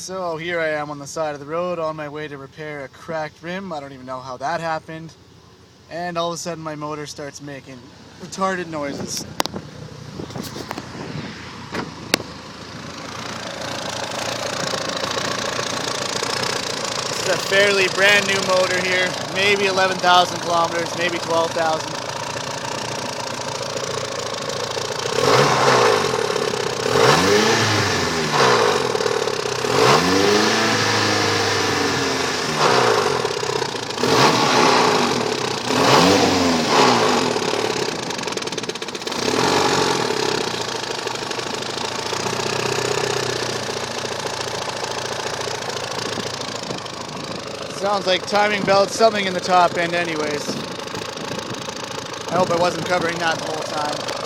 So here I am on the side of the road on my way to repair a cracked rim. I don't even know how that happened. And all of a sudden my motor starts making retarded noises. This is a fairly brand new motor here, maybe 11,000 kilometers, maybe 12,000. Sounds like timing belt, something in the top end anyways. I hope I wasn't covering that the whole time.